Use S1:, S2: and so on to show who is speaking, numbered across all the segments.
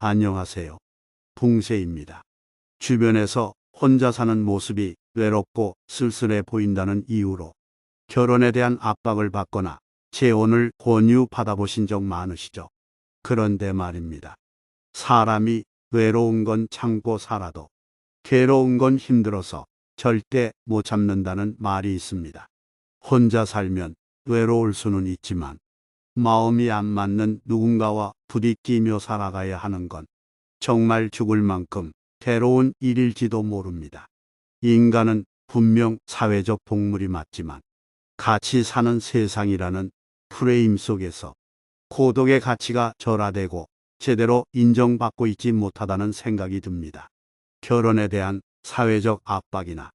S1: 안녕하세요. 붕세입니다. 주변에서 혼자 사는 모습이 외롭고 쓸쓸해 보인다는 이유로 결혼에 대한 압박을 받거나 재혼을 권유 받아보신 적 많으시죠? 그런데 말입니다. 사람이 외로운 건 참고 살아도 괴로운 건 힘들어서 절대 못 참는다는 말이 있습니다. 혼자 살면 외로울 수는 있지만 마음이 안 맞는 누군가와 부딪히며 살아가야 하는 건 정말 죽을 만큼 괴로운 일일지도 모릅니다. 인간은 분명 사회적 동물이 맞지만 같이 사는 세상이라는 프레임 속에서 고독의 가치가 절하되고 제대로 인정받고 있지 못하다는 생각이 듭니다. 결혼에 대한 사회적 압박이나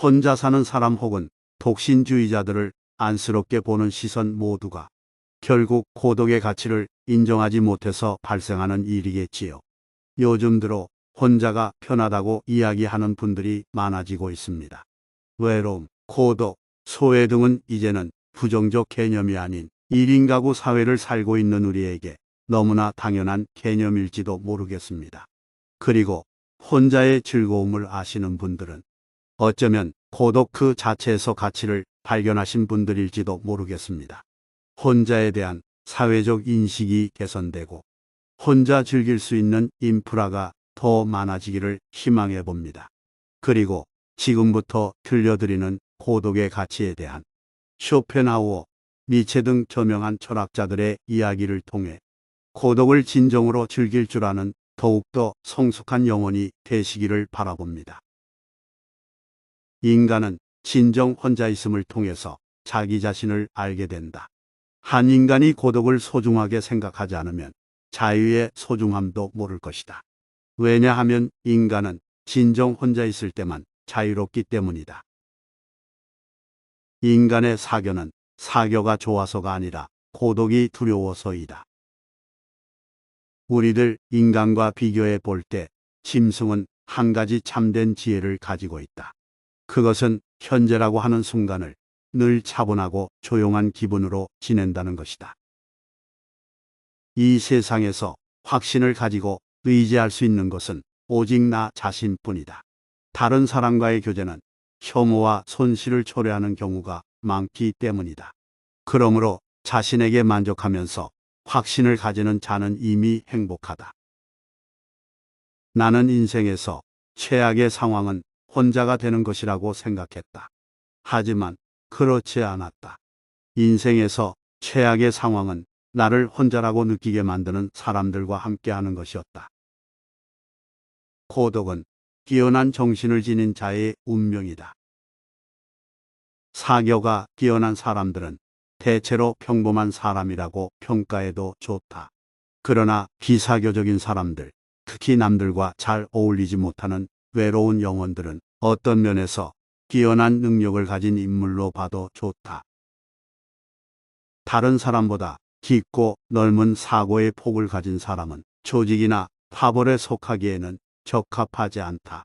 S1: 혼자 사는 사람 혹은 독신주의자들을 안쓰럽게 보는 시선 모두가 결국 고독의 가치를 인정하지 못해서 발생하는 일이겠지요. 요즘 들어 혼자가 편하다고 이야기하는 분들이 많아지고 있습니다. 외로움, 고독, 소외 등은 이제는 부정적 개념이 아닌 1인 가구 사회를 살고 있는 우리에게 너무나 당연한 개념일지도 모르겠습니다. 그리고 혼자의 즐거움을 아시는 분들은 어쩌면 고독 그 자체에서 가치를 발견하신 분들일지도 모르겠습니다. 혼자에 대한 사회적 인식이 개선되고 혼자 즐길 수 있는 인프라가 더 많아지기를 희망해 봅니다. 그리고 지금부터 들려드리는 고독의 가치에 대한 쇼펜하우어, 니체 등 저명한 철학자들의 이야기를 통해 고독을 진정으로 즐길 줄 아는 더욱더 성숙한 영혼이 되시기를 바라봅니다. 인간은 진정 혼자있음을 통해서 자기 자신을 알게 된다. 한 인간이 고독을 소중하게 생각하지 않으면 자유의 소중함도 모를 것이다. 왜냐하면 인간은 진정 혼자 있을 때만 자유롭기 때문이다. 인간의 사교는 사교가 좋아서가 아니라 고독이 두려워서이다. 우리들 인간과 비교해 볼 때 짐승은 한 가지 참된 지혜를 가지고 있다. 그것은 현재라고 하는 순간을 늘 차분하고 조용한 기분으로 지낸다는 것이다. 이 세상에서 확신을 가지고 의지할 수 있는 것은 오직 나 자신뿐이다. 다른 사람과의 교제는 혐오와 손실을 초래하는 경우가 많기 때문이다. 그러므로 자신에게 만족하면서 확신을 가지는 자는 이미 행복하다. 나는 인생에서 최악의 상황은 혼자가 되는 것이라고 생각했다. 하지만 그렇지 않았다. 인생에서 최악의 상황은 나를 혼자라고 느끼게 만드는 사람들과 함께하는 것이었다. 고독은 뛰어난 정신을 지닌 자의 운명이다. 사교가 뛰어난 사람들은 대체로 평범한 사람이라고 평가해도 좋다. 그러나 비사교적인 사람들, 특히 남들과 잘 어울리지 못하는 외로운 영혼들은 어떤 면에서 뛰어난 능력을 가진 인물로 봐도 좋다. 다른 사람보다 깊고 넓은 사고의 폭을 가진 사람은 조직이나 파벌에 속하기에는 적합하지 않다.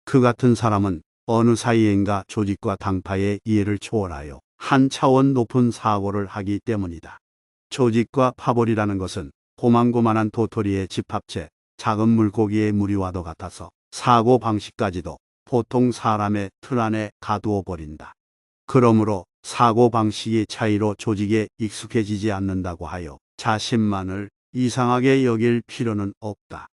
S1: 그 같은 사람은 어느 사이엔가 조직과 당파의 이해를 초월하여 한 차원 높은 사고를 하기 때문이다. 조직과 파벌이라는 것은 고만고만한 도토리의 집합체, 작은 물고기의 무리와도 같아서 사고 방식까지도 보통 사람의 틀 안에 가두어 버린다. 그러므로 사고 방식의 차이로 조직에 익숙해지지 않는다고 하여 자신만을 이상하게 여길 필요는 없다.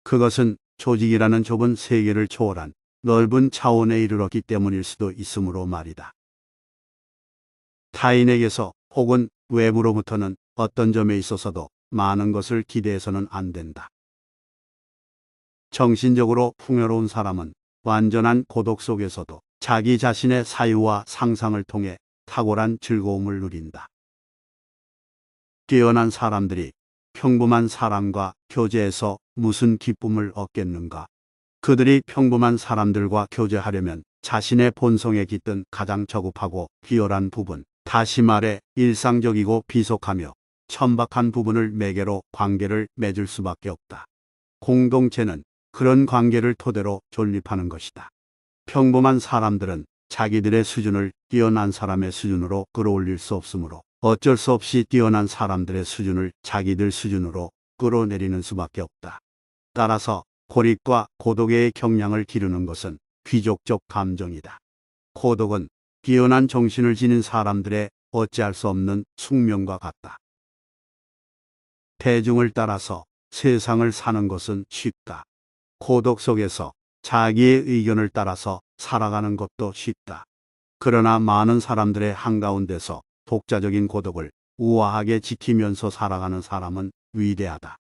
S1: 그것은 조직이라는 좁은 세계를 초월한 넓은 차원에 이르렀기 때문일 수도 있으므로 말이다. 타인에게서 혹은 외부로부터는 어떤 점에 있어서도 많은 것을 기대해서는 안 된다. 정신적으로 풍요로운 사람은 완전한 고독 속에서도 자기 자신의 사유와 상상을 통해 탁월한 즐거움을 누린다. 뛰어난 사람들이 평범한 사람과 교제해서 무슨 기쁨을 얻겠는가? 그들이 평범한 사람들과 교제하려면 자신의 본성에 깃든 가장 저급하고 비열한 부분, 다시 말해 일상적이고 비속하며 천박한 부분을 매개로 관계를 맺을 수밖에 없다. 공동체는 그런 관계를 토대로 존립하는 것이다. 평범한 사람들은 자기들의 수준을 뛰어난 사람의 수준으로 끌어올릴 수 없으므로 어쩔 수 없이 뛰어난 사람들의 수준을 자기들 수준으로 끌어내리는 수밖에 없다. 따라서 고립과 고독의 경량을 기르는 것은 귀족적 감정이다. 고독은 비연한 정신을 지닌 사람들의 어찌할 수 없는 숙명과 같다. 대중을 따라서 세상을 사는 것은 쉽다. 고독 속에서 자기의 의견을 따라서 살아가는 것도 쉽다. 그러나 많은 사람들의 한가운데서 독자적인 고독을 우아하게 지키면서 살아가는 사람은 위대하다.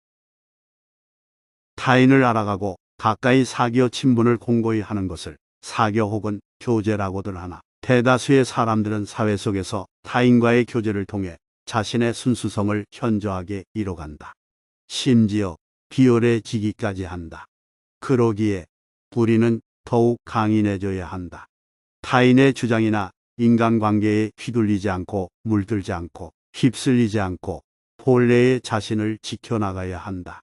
S1: 타인을 알아가고 가까이 사교 친분을 공고히 하는 것을 사교 혹은 교제라고들 하나, 대다수의 사람들은 사회 속에서 타인과의 교제를 통해 자신의 순수성을 현저하게 잃어간다. 심지어 비열해지기까지 한다. 그러기에 우리는 더욱 강인해져야 한다. 타인의 주장이나 인간관계에 휘둘리지 않고 물들지 않고 휩쓸리지 않고 본래의 자신을 지켜나가야 한다.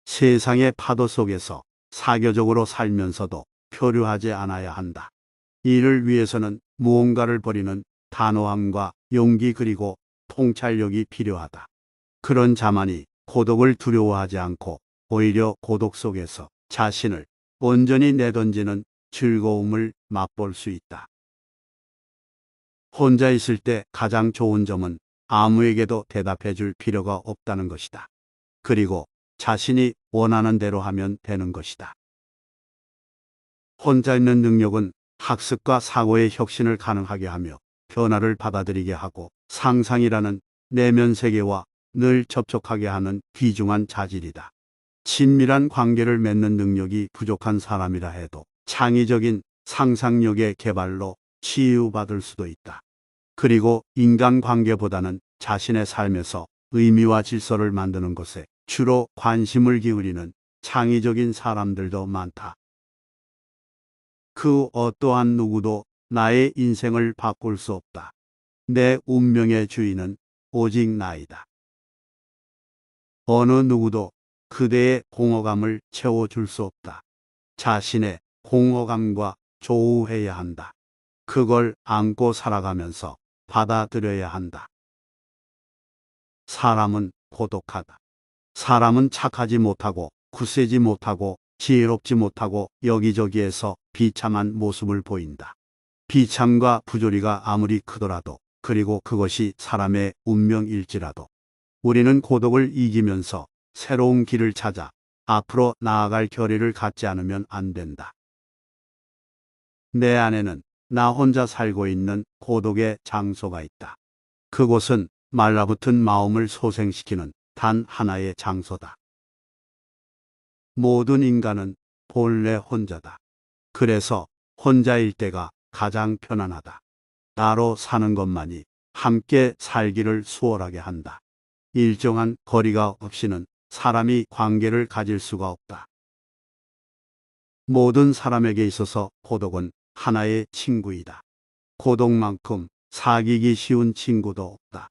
S1: 세상의 파도 속에서 사교적으로 살면서도 표류하지 않아야 한다. 이를 위해서는 무언가를 버리는 단호함과 용기 그리고 통찰력이 필요하다. 그런 자만이 고독을 두려워하지 않고 오히려 고독 속에서 자신을 온전히 내던지는 즐거움을 맛볼 수 있다. 혼자 있을 때 가장 좋은 점은 아무에게도 대답해 줄 필요가 없다는 것이다. 그리고 자신이 원하는 대로 하면 되는 것이다. 혼자 있는 능력은 학습과 사고의 혁신을 가능하게 하며 변화를 받아들이게 하고 상상이라는 내면 세계와 늘 접촉하게 하는 귀중한 자질이다. 친밀한 관계를 맺는 능력이 부족한 사람이라 해도 창의적인 상상력의 개발로 치유받을 수도 있다. 그리고 인간관계보다는 자신의 삶에서 의미와 질서를 만드는 것에 주로 관심을 기울이는 창의적인 사람들도 많다. 그 어떠한 누구도 나의 인생을 바꿀 수 없다. 내 운명의 주인은 오직 나이다. 어느 누구도 그대의 공허감을 채워줄 수 없다. 자신의 공허감과 조우해야 한다. 그걸 안고 살아가면서 받아들여야 한다. 사람은 고독하다. 사람은 착하지 못하고 굳세지 못하고 지혜롭지 못하고 여기저기에서 비참한 모습을 보인다. 비참과 부조리가 아무리 크더라도 그리고 그것이 사람의 운명일지라도 우리는 고독을 이기면서 새로운 길을 찾아 앞으로 나아갈 결의를 갖지 않으면 안 된다. 내 안에는 나 혼자 살고 있는 고독의 장소가 있다. 그곳은 말라붙은 마음을 소생시키는 단 하나의 장소다. 모든 인간은 본래 혼자다. 그래서 혼자일 때가 가장 편안하다. 나로 사는 것만이 함께 살기를 수월하게 한다. 일정한 거리가 없이는 사람이 관계를 가질 수가 없다. 모든 사람에게 있어서 고독은 하나의 친구이다. 고독만큼 사귀기 쉬운 친구도 없다.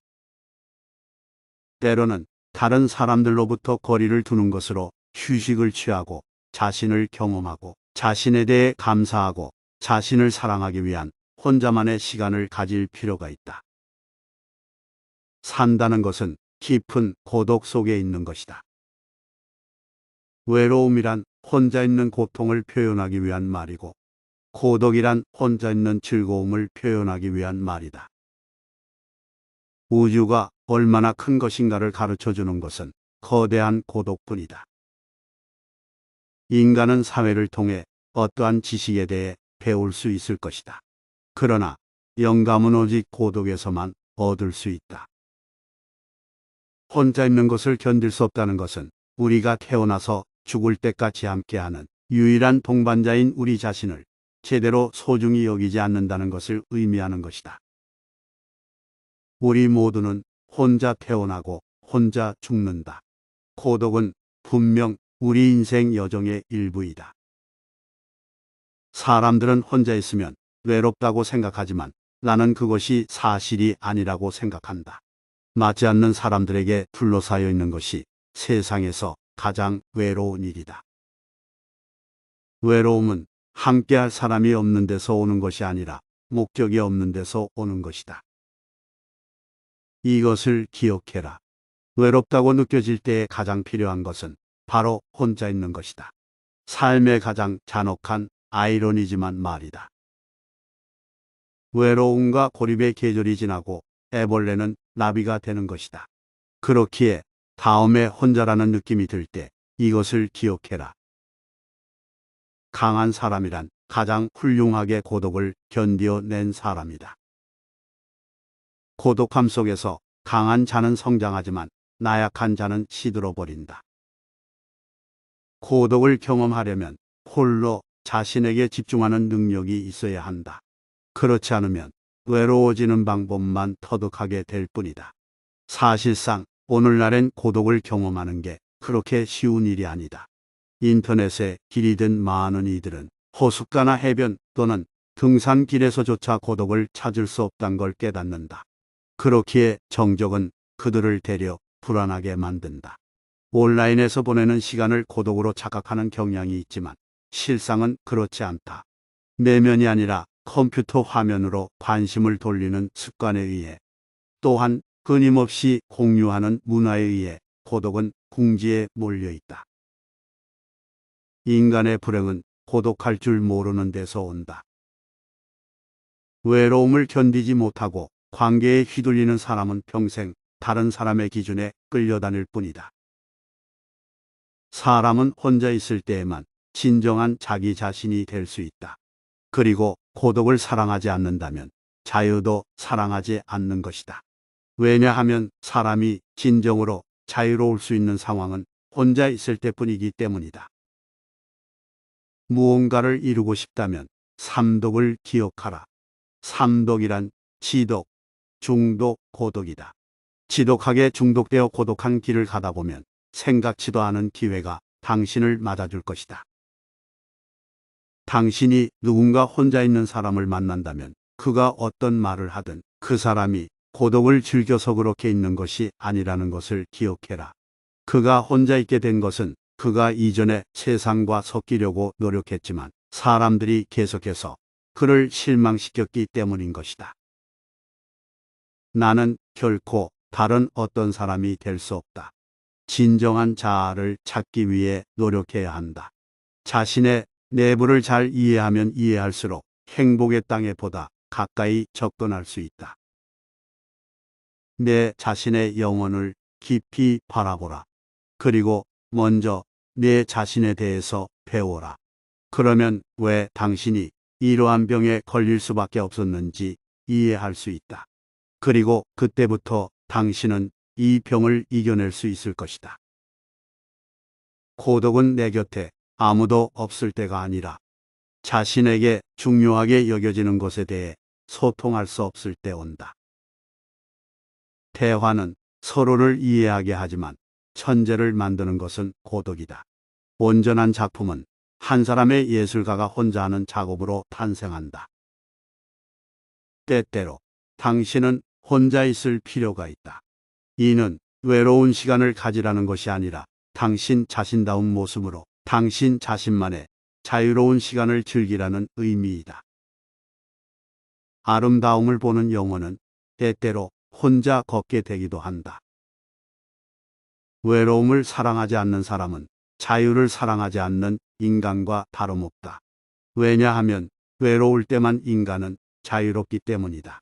S1: 때로는 다른 사람들로부터 거리를 두는 것으로 휴식을 취하고 자신을 경험하고 자신에 대해 감사하고 자신을 사랑하기 위한 혼자만의 시간을 가질 필요가 있다. 산다는 것은 깊은 고독 속에 있는 것이다. 외로움이란 혼자 있는 고통을 표현하기 위한 말이고 고독이란 혼자 있는 즐거움을 표현하기 위한 말이다. 우주가 얼마나 큰 것인가를 가르쳐 주는 것은 거대한 고독뿐이다. 인간은 사회를 통해 어떠한 지식에 대해 배울 수 있을 것이다. 그러나 영감은 오직 고독에서만 얻을 수 있다. 혼자 있는 것을 견딜 수 없다는 것은 우리가 태어나서 죽을 때까지 함께하는 유일한 동반자인 우리 자신을 제대로 소중히 여기지 않는다는 것을 의미하는 것이다. 우리 모두는 혼자 태어나고 혼자 죽는다. 고독은 분명 우리 인생 여정의 일부이다. 사람들은 혼자 있으면 외롭다고 생각하지만 나는 그것이 사실이 아니라고 생각한다. 맞지 않는 사람들에게 둘러싸여 있는 것이 세상에서 가장 외로운 일이다. 외로움은 함께할 사람이 없는 데서 오는 것이 아니라 목적이 없는 데서 오는 것이다. 이것을 기억해라. 외롭다고 느껴질 때에 가장 필요한 것은 바로 혼자 있는 것이다. 삶의 가장 잔혹한 아이러니지만 말이다. 외로움과 고립의 계절이 지나고 애벌레는 나비가 되는 것이다. 그렇기에 다음에 혼자라는 느낌이 들 때 이것을 기억해라. 강한 사람이란 가장 훌륭하게 고독을 견뎌낸 사람이다. 고독함 속에서 강한 자는 성장하지만 나약한 자는 시들어버린다. 고독을 경험하려면 홀로 자신에게 집중하는 능력이 있어야 한다. 그렇지 않으면 외로워지는 방법만 터득하게 될 뿐이다. 사실상 오늘날엔 고독을 경험하는 게 그렇게 쉬운 일이 아니다. 인터넷에 길이 든 많은 이들은 호숫가나 해변 또는 등산길에서조차 고독을 찾을 수 없다는 걸 깨닫는다. 그렇기에 정적은 그들을 되려 불안하게 만든다. 온라인에서 보내는 시간을 고독으로 착각하는 경향이 있지만 실상은 그렇지 않다. 내면이 아니라 컴퓨터 화면으로 관심을 돌리는 습관에 의해, 또한 끊임없이 공유하는 문화에 의해 고독은 궁지에 몰려 있다. 인간의 불행은 고독할 줄 모르는 데서 온다. 외로움을 견디지 못하고 관계에 휘둘리는 사람은 평생 다른 사람의 기준에 끌려다닐 뿐이다. 사람은 혼자 있을 때에만 진정한 자기 자신이 될 수 있다. 그리고 고독을 사랑하지 않는다면 자유도 사랑하지 않는 것이다. 왜냐하면 사람이 진정으로 자유로울 수 있는 상황은 혼자 있을 때뿐이기 때문이다. 무언가를 이루고 싶다면 삼독을 기억하라. 삼독이란 지독, 중독, 고독이다. 지독하게 중독되어 고독한 길을 가다 보면 생각지도 않은 기회가 당신을 맞아줄 것이다. 당신이 누군가 혼자 있는 사람을 만난다면 그가 어떤 말을 하든 그 사람이 고독을 즐겨서 그렇게 있는 것이 아니라는 것을 기억해라. 그가 혼자 있게 된 것은 그가 이전에 세상과 섞이려고 노력했지만 사람들이 계속해서 그를 실망시켰기 때문인 것이다. 나는 결코 다른 어떤 사람이 될 수 없다. 진정한 자아를 찾기 위해 노력해야 한다. 자신의 내부를 잘 이해하면 이해할수록 행복의 땅에 보다 가까이 접근할 수 있다. 내 자신의 영혼을 깊이 바라보라. 그리고 먼저 내 자신에 대해서 배워라. 그러면 왜 당신이 이러한 병에 걸릴 수밖에 없었는지 이해할 수 있다. 그리고 그때부터 당신은 이 병을 이겨낼 수 있을 것이다. 고독은 내 곁에 아무도 없을 때가 아니라 자신에게 중요하게 여겨지는 것에 대해 소통할 수 없을 때 온다. 대화는 서로를 이해하게 하지만 천재를 만드는 것은 고독이다. 온전한 작품은 한 사람의 예술가가 혼자 하는 작업으로 탄생한다. 때때로 당신은 혼자 있을 필요가 있다. 이는 외로운 시간을 가지라는 것이 아니라 당신 자신다운 모습으로 당신 자신만의 자유로운 시간을 즐기라는 의미이다. 아름다움을 보는 영혼은 때때로 혼자 걷게 되기도 한다. 외로움을 사랑하지 않는 사람은 자유를 사랑하지 않는 인간과 다름없다. 왜냐하면 외로울 때만 인간은 자유롭기 때문이다.